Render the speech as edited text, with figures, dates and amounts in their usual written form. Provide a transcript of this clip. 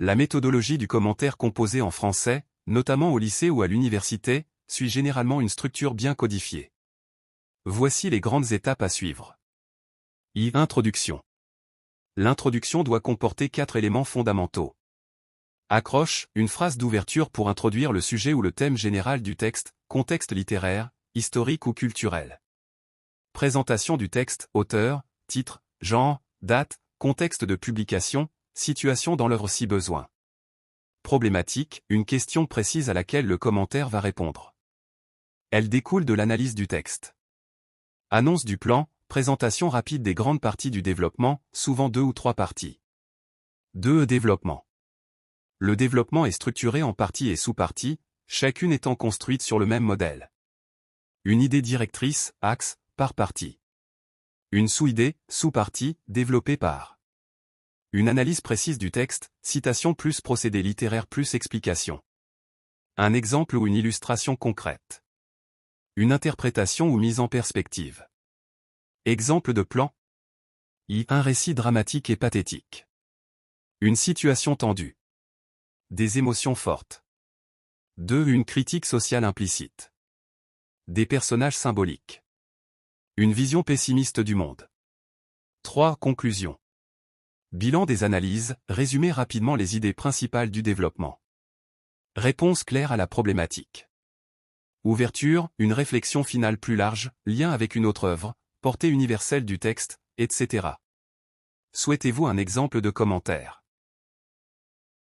La méthodologie du commentaire composé en français, notamment au lycée ou à l'université, suit généralement une structure bien codifiée. Voici les grandes étapes à suivre. Introduction. L'introduction doit comporter 4 éléments fondamentaux. Accroche, une phrase d'ouverture pour introduire le sujet ou le thème général du texte, contexte littéraire, historique ou culturel. Présentation du texte, auteur, titre, genre, date, contexte de publication, situation dans l'œuvre si besoin. Problématique, une question précise à laquelle le commentaire va répondre. Elle découle de l'analyse du texte. Annonce du plan, présentation rapide des grandes parties du développement, souvent 2 ou 3 parties. 2. Développement. Le développement est structuré en parties et sous-parties, chacune étant construite sur le même modèle. Une idée directrice, axe, par partie. Une sous-idée, sous-partie, développée par. Une analyse précise du texte, citation plus procédé littéraire plus explication. Un exemple ou une illustration concrète. Une interprétation ou mise en perspective. Exemple de plan. Un récit dramatique et pathétique. Une situation tendue. Des émotions fortes. 2. Une critique sociale implicite. Des personnages symboliques. Une vision pessimiste du monde. 3. Conclusion. Bilan des analyses, résumer rapidement les idées principales du développement. Réponse claire à la problématique. Ouverture, une réflexion finale plus large, lien avec une autre œuvre, portée universelle du texte, etc. Souhaitez-vous un exemple de commentaire ?